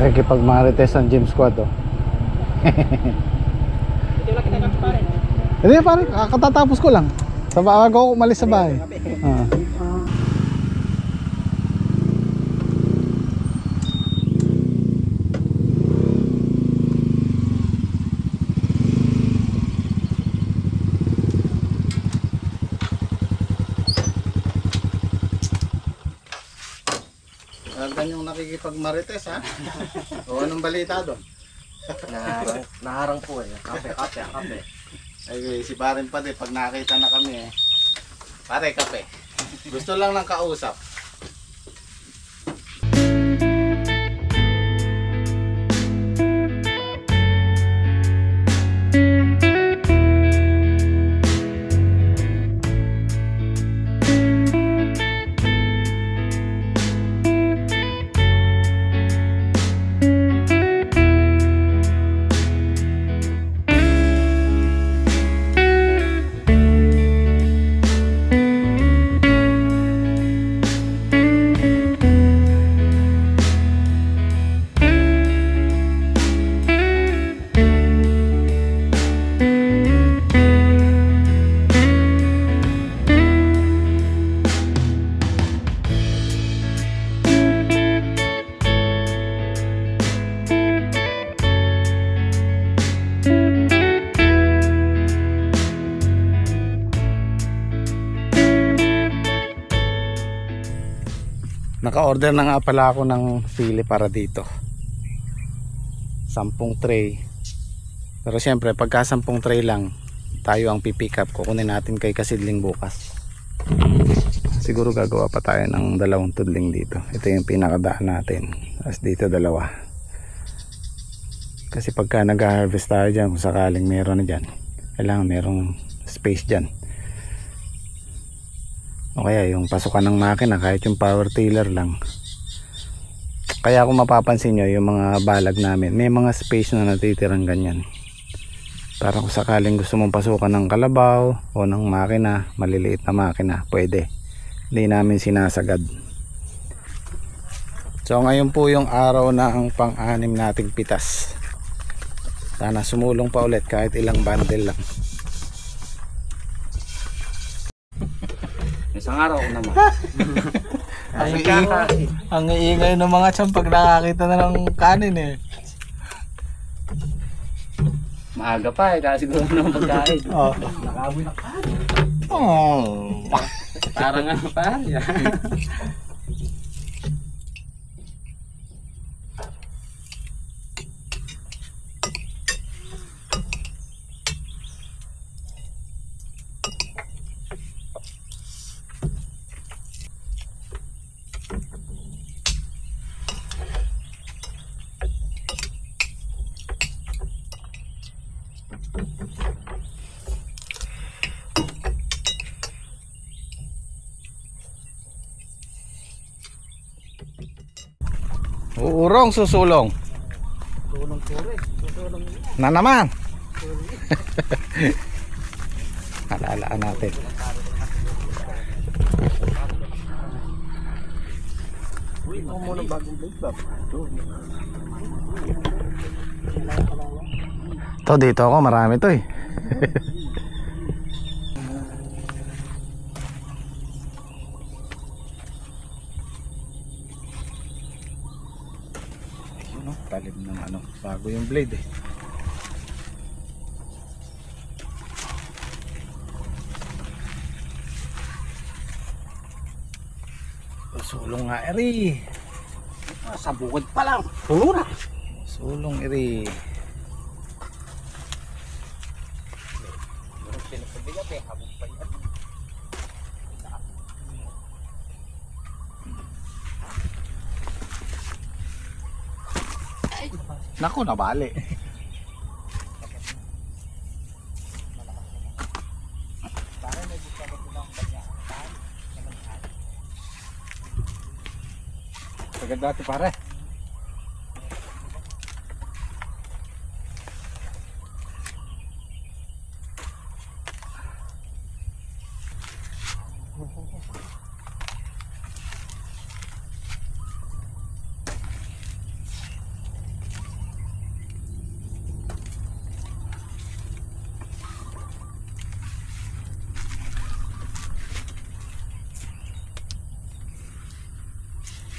Nakikipag-marites ang gym squad, oh. Ito lang kita lang pare. Hindi pare, katatapos ko lang. Sa bago ako umalis sa bahay. Ganda yung nakikipag-marites, ha? O anong balita doon? Naharang po eh. Kape. Ay, si Paren pa din, pag nakita na kami, pare, kape. Gusto lang ng kausap. Naka-order na nga pala ako ng sili para dito. 10 tray. Pero syempre pagka 10 tray lang, tayo ang pipick up. Kukunin natin kay Kasidling bukas. Siguro gagawa pa tayo ng 2 tudling dito. Ito yung pinakadaan natin. As dito 2. Kasi pagka nag-harvest tayo dyan, kung sakaling meron na dyan, kailangan merong space dyan. O kaya yung pasukan ng makina, kahit yung power tiller lang. Kaya kung mapapansin nyo, yung mga balag namin, may mga space na natitirang ganyan. Para kung sakaling gusto mong pasukan ng kalabaw o ng makina, maliliit na makina, pwede. Hindi namin sinasagad. So ngayon po yung araw na ang pang-anim nating pitas. Sana sumulong pa ulit kahit ilang bundle lang. Isang araw naman. Ang iingay ng mga tiyan pag nakakita na ng kanin eh. Maaga pa eh, kasi siguro naman pagkain. Oh. Nakaboy na kanin. Oh. Parang ano pa yan. Uurong susulong. Tulong pure. Susulong Na naman. Alalaan natin. Uy, ito muna bagong blade ba? To dito ako, marami to eh. Talim ng ano, bago yung blade eh. Sulong nga eri. Sa bukod pa lang. Puno na. Sulong eri. Naku, nabali. Sagad dati pare.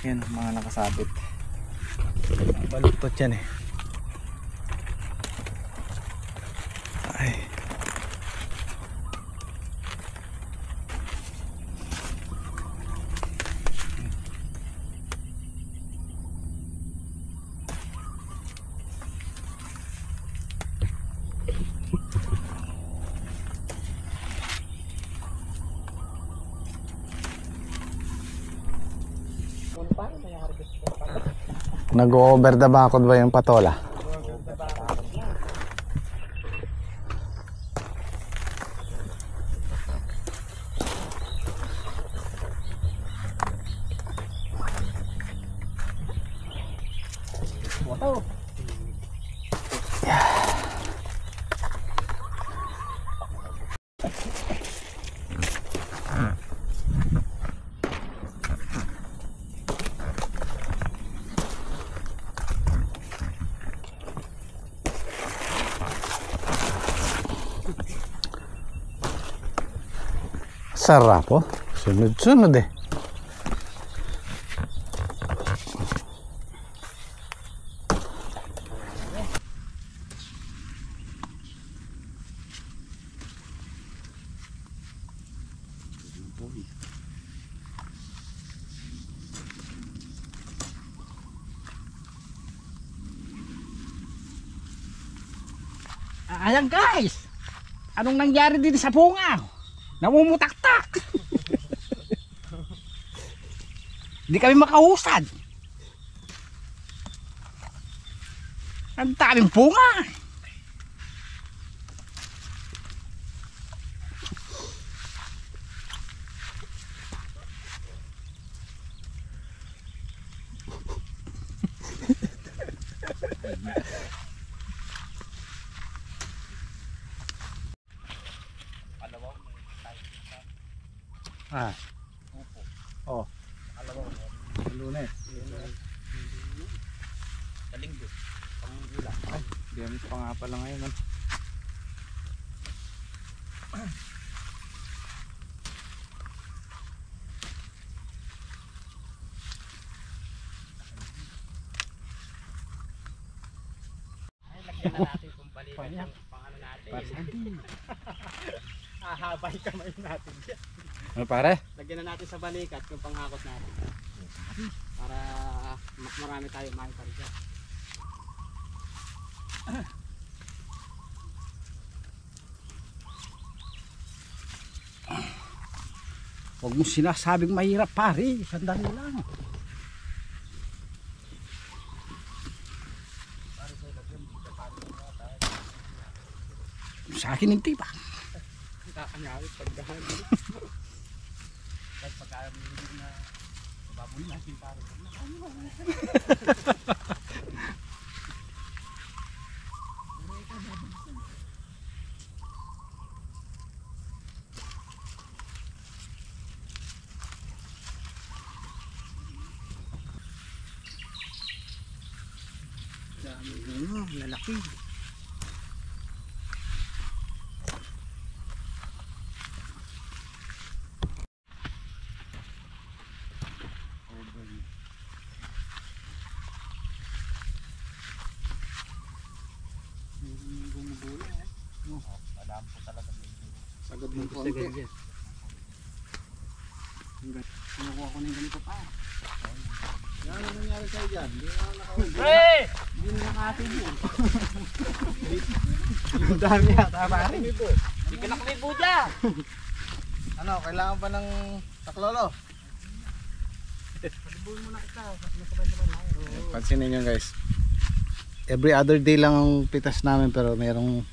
Yan, mga nakasabit. Baluktot yan eh. Ay. Nag-over the bakod ba yung patola? Sarap oh. Sunod-sunod eh. Ayan guys! Anong nangyari dito sa bunga? Namumutaktak! Hindi kami makahusad. Ang daming bunga. Ah. Oh. Lunes. Kalinggo. Ay, gamit pa nga pala ngayon. Ano? Lagyan na natin kung balikan yung pangano natin. Hahabay kamay natin dyan. Ano pare? Lagyan na natin sa balikat yung panghakot natin. Para marami tayo makita rin dyan. Huwag mo sinasabing mahirap pare. Sandali lang. Sa akin hindi pa. Kakanyawit pagdahan. Kahit pagkakamit na baboy natin pare. Dami lalaki. Sagad ng konti. Kinukuha ko na yung ganito pa. Yan ang nangyari sa'yo dyan. Hindi na nakahuli. Hindi na nakasin yun. Yung dami yata pare. Hindi ka nakalibo dyan. Ano, kailangan pa ng taklolo? Palibuin mo na kita. Masabay-sabay na kayo. Pansinin nyo guys. Every other day lang ang pitas namin pero mayroong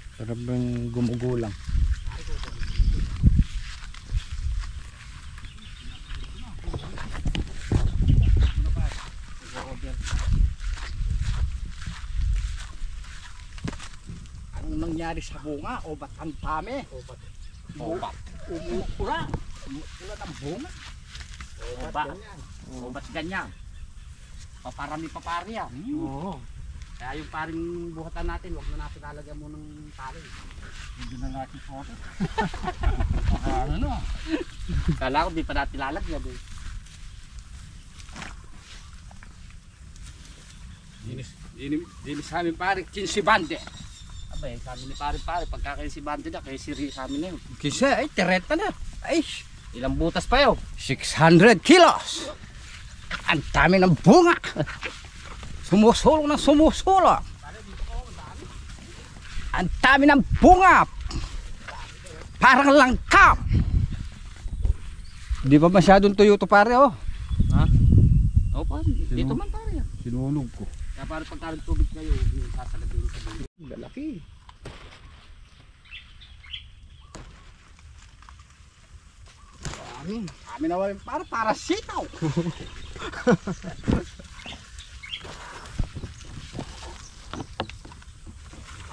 gumugulang. Anong nangyari sa bunga? O ba't ang dami? Obat. Umukura. Umukura ng bunga. O ba't ganyan? Paparami papari yan. Oo. Kaya yung paring buhatan natin, huwag na natin lalagyan mo ng pari. Hindi na natin photo. Ano? Kala ko di pa natin lalagyan eh. Dinis sa amin pare, 15 bande. Abay, sa amin ni pare, pagka kayo si bande na, kayo si sa amin na yun. Kisa, ay, tireta na. Ay, ilang butas pa yun? 600 kilos. Ang dami ng bunga. Sumusulong ng sumusulong. Ang dami ng bunga. Parang langkap. Di ba masyadong tuyo to pare, oh? Ha? Oo pa, dito man pare. Sinunog ko. Kaya pare pagka tubig kayo, yung sasalabin sa bulo. Galaki. Kami na wala para sitaw.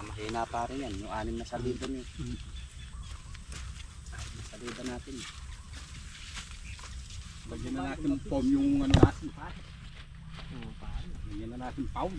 Mahina pa rin yan, yung 6 na salida niyo. Salida natin. Lagyan na natin foam yung ano natin pare. Oo pare. Lagyan na natin pound.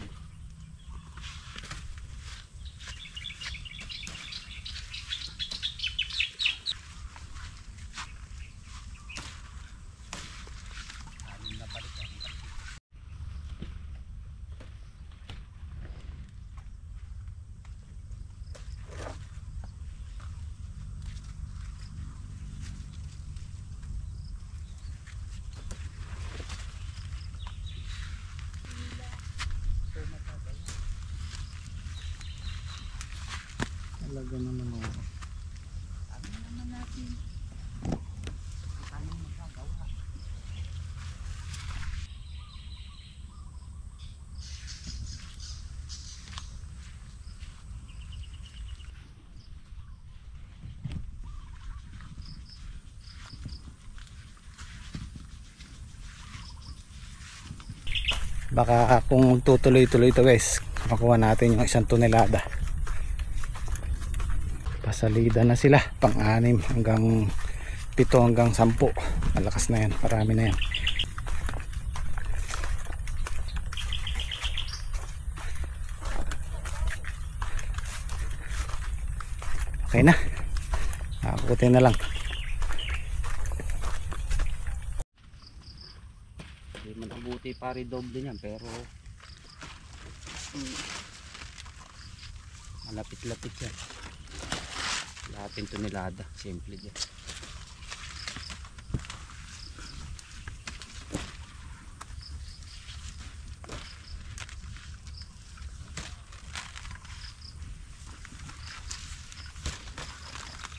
Talaga naman ako. Baka kung tutuloy-tuloy ito guys, makuha natin yung 1 tonelada. Pasalida na sila, pang-6 hanggang 7 hanggang 10. Malakas na yan, marami na yan. Okay na, nakakutin na lang. Hindi man abuti pare doble niyan pero malapit-lapit yan. Lahating tonelada, simple din.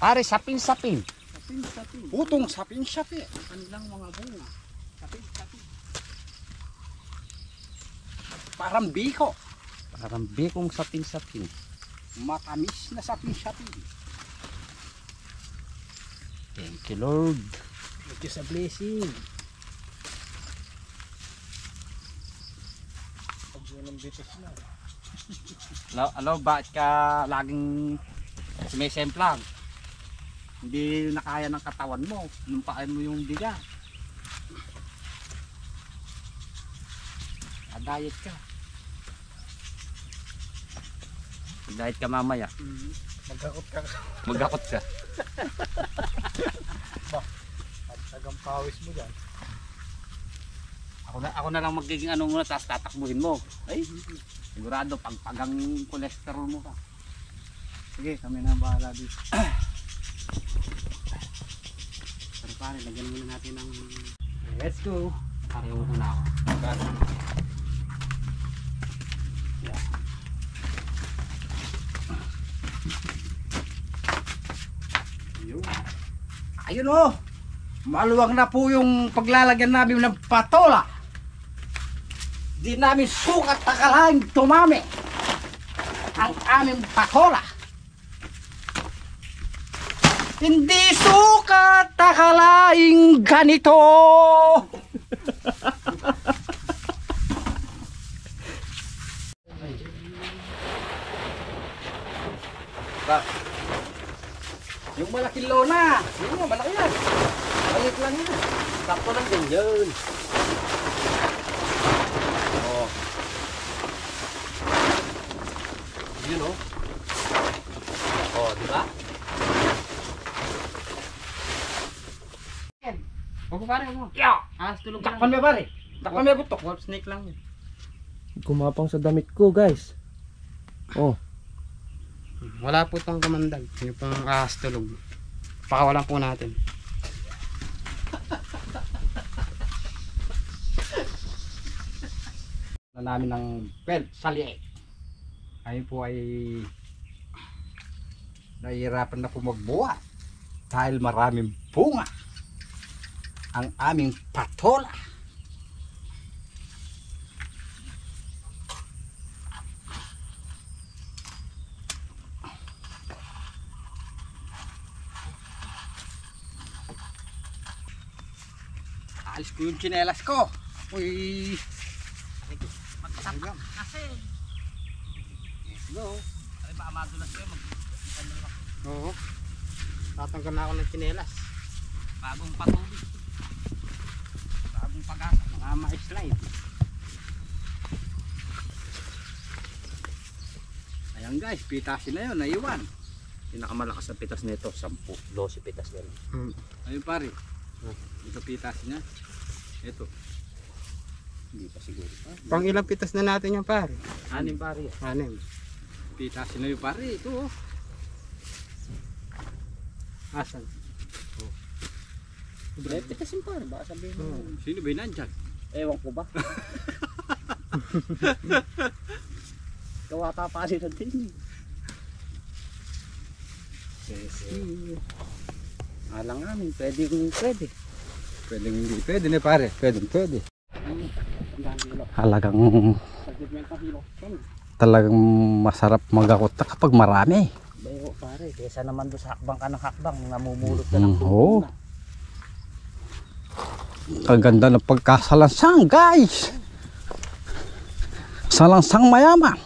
Pare, sapin-sapin. Sapin-sapin. Putong sapin-sapin. Kanilang mga bunga. Sapin-sapin. Parang biko. Parang bikong sapin-sapin. Matamis na sapin-sapin. Thank you Lord. Thank you sa blessing. Pagbuo ng bitos na. Ano, bakit ka laging sumisemplang? Hindi nakaya ng katawan mo. Numpaan mo yung biga. Diet ka. Diet ka mamaya. Magkakot ka. Magakot ka. Tagang pawis mo dyan. Ako na lang magiging ano muna, tapos tatakbuhin mo. Ay, sigurado pagpagang cholesterol mo ka. Sige, kami na bahala dito. Pero pare, lagyan muna natin ng... Let's go. Pareho ko na ako. Yeah. Ayun oh. Maluwag na po yung paglalagyan namin ng patola. Di namin sukat akalaing tumami ang aming patola. Hindi sukat akalaing ganito. Yung malaking lona. Yun nga, malaki yan. Maliit lang yan. Sakto lang din yun. Oh. Yun oh. Oh, di ba? Opo pare, ano? Yeah. Tulog. Takpan mo pare. Takpan mo butok. Wolf snake lang yun. Gumapang sa damit ko, guys. Oh. Wala po itong kamandag. Yung pang ahas tulog. Pakawalan po natin. Na namin ng belt sa liit. Ayun po ay nahihirapan na po magbuhat dahil maraming bunga ang aming patola. Alis ko yung tsinelas ko. Uy. Magpasak kasi. Let's go. Ay ba madulas kayo Oo. Tatanggal na ako ng tsinelas. Bagong patuloy. Bagong pag-asa. Mga ma-slide. Ayan guys, pitasin na yun. Naiwan. Pinakamalakas na pitas nito, 10-12 pitas yan. Ayun pare. Ito pitasin niya. Ito. Hindi pa siguro. Pang ilang pitas na natin yan pare? 6 pare. 6. Pitasin na yun pare. Ito oh. Asan? Pitasin pare, baka sabihin mo. Sino ba yun nandyan? Ewan ko ba? Kawata pa rin natin. Alang namin, pwede. Pwedeng hindi. Pwede na pare. Pwede. Halagang talagang masarap magakota kapag marami. Bayo pare, kesa naman doon sa hakbang ka ng hakbang, namumulot ka ng Oo. Ang ganda ng pagkasalansang guys. Salansang mayaman.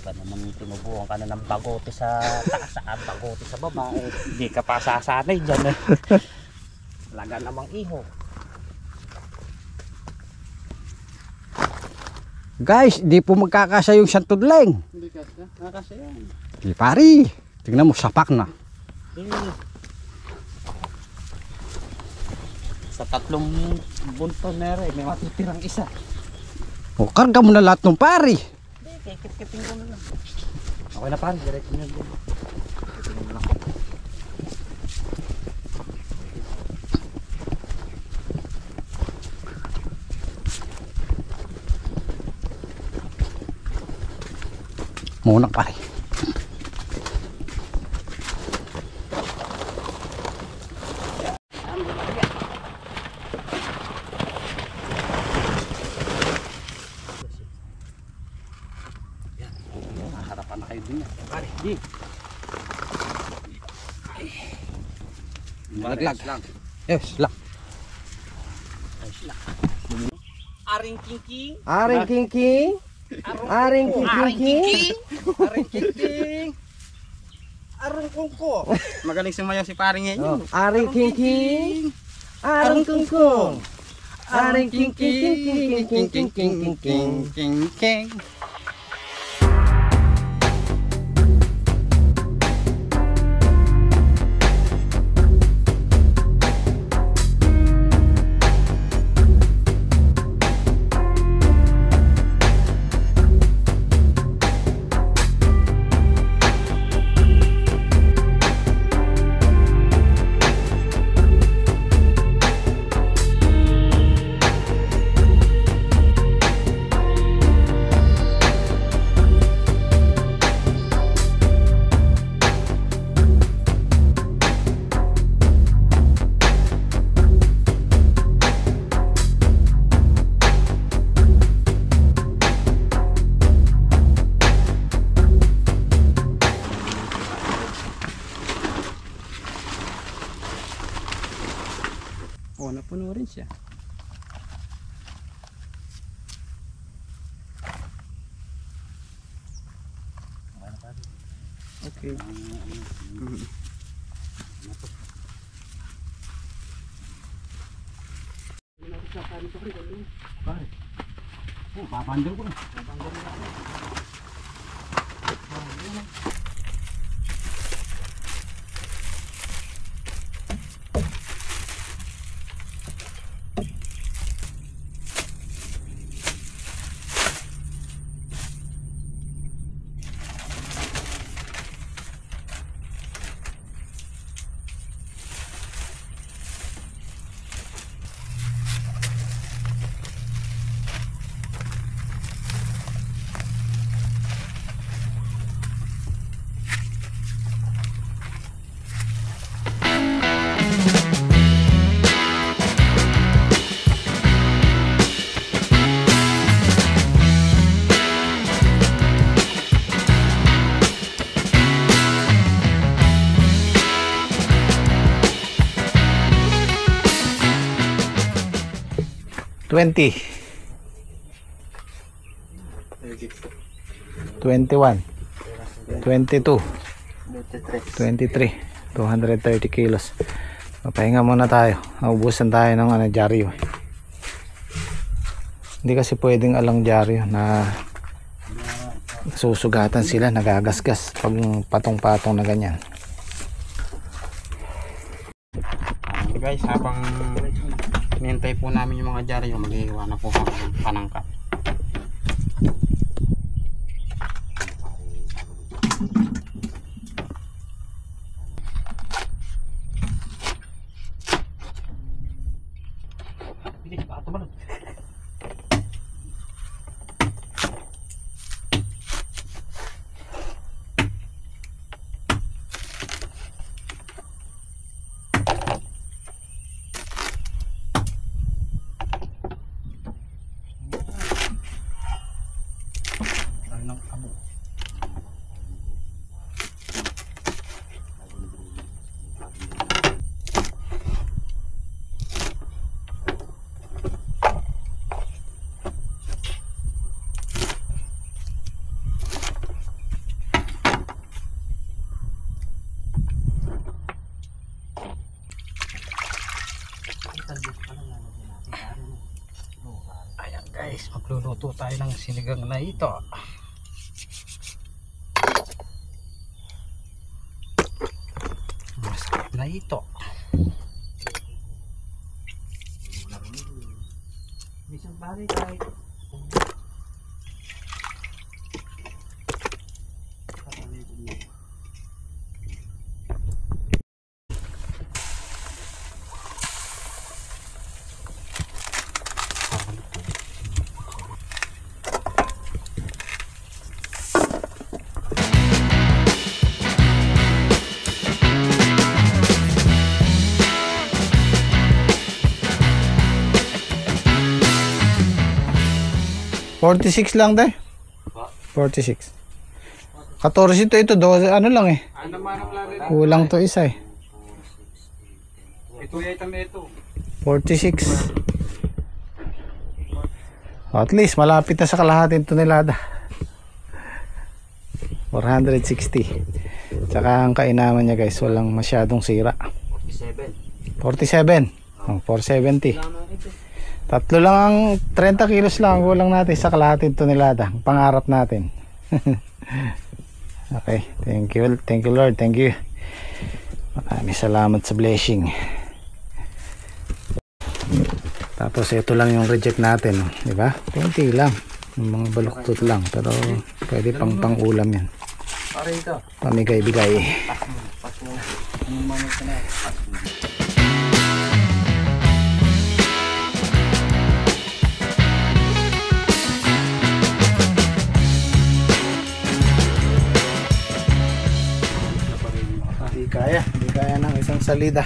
Ba naman tinubuhan ka na ng bagote sa taas, bagote sa baba, hindi ka pa sasanay dyan eh. Talaga namang iho. Guys, di po magkakasya yung santudleng. Hindi kasya, nakasya yan. Di pari. Tingnan mo, sapak na. Sa 3 bunton na rin, may matitirang isa. O, karga mo na lahat ng pari. Hindi, kikit-kiting ko na lang. Okay na pare, diretso nyo din. Kiting mo lang. Muna pare. Harapan na kayo din yan. Pare, di. Malaglag lang. Yes, lang. Aring kingking. Aring kingking. Aring kingking. Aring kingking. Aring kungko. Magaling sumayaw si paring ngayon. Aring kingking. Aring kungkong. Aring kingking. King. Oh, napuno rin siya. Okay. Oh, babandol ko na. 20, 21, 22, 23, 230 kilos. Papahinga muna tayo. Naubusan tayo ng dyaryo. Hindi kasi pwedeng alang dyaryo na susugatan sila, nagagasgas pag patong-patong na ganyan. Guys, habang hinihintay po namin yung mga dyaryo, maghihiwa na po kami ng panangkat. Ayan guys, magluluto tayo ng sinigang na ito. Masarap na ito. Isang bari tayo. $46 lang tayo. 46. 14 ito 12 ano lang eh. Ano manang lari? Kulang to isa eh. Ito yung item ito. 46. At least malapit na sa kalahating tonelada. 460. Tsaka ang kainaman niya guys, walang masyadong sira. 47. 47. Oh, 470. Tatlo lang ang 30 kilos lang kulang natin sa kalahating tonelada. Pangarap natin. Okay, thank you Lord, thank you. Maraming salamat sa blessing. Tapos ito lang yung reject natin, di ba? Konti lang, yung mga baluktot lang, pero pwede pang ulam yan. Pamigay-bigay. Hindi kaya ng isang salida.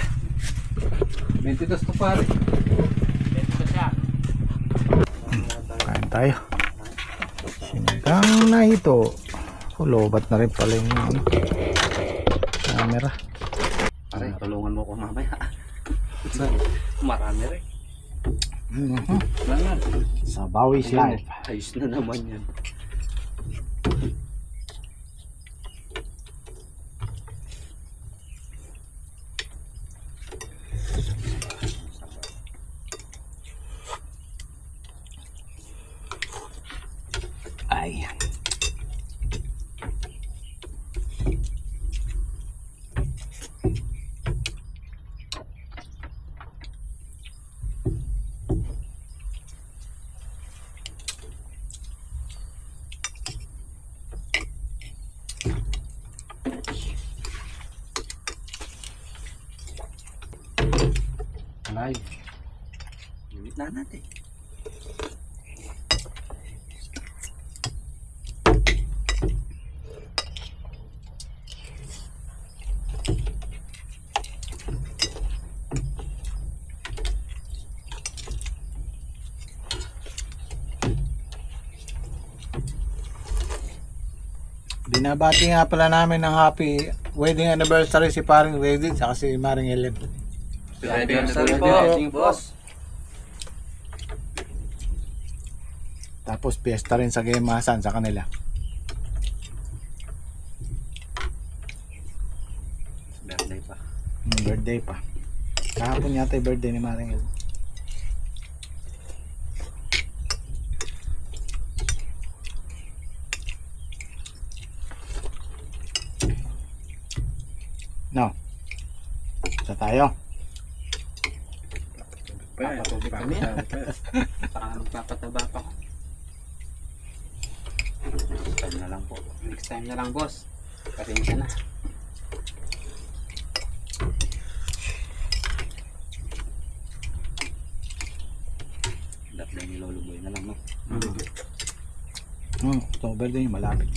22 to pare. Kain tayo. Sinigang na ito. Lobat na rin pala yung camera. Pare, tulungan mo ko mamaya. Marami rin. Sa Bawis Life. Ayos na naman yan. Ay. Live. Limit na natin. Binabati nga pala namin ng happy wedding anniversary si paring Reddit saka si Maring Ellen. Happy anniversary po, boss. Tapos piyesta rin sa Gemasan sa kanila. Birthday pa. Birthday pa. Kahapon yata yung birthday ni Maring El. No. Sa tayo. Papatubig kami. Parang magpapataba pa. Next time na lang po. Next time na lang, boss. Pasensya na. Dapat lang niluluboy na lang, no? October din yung malapit.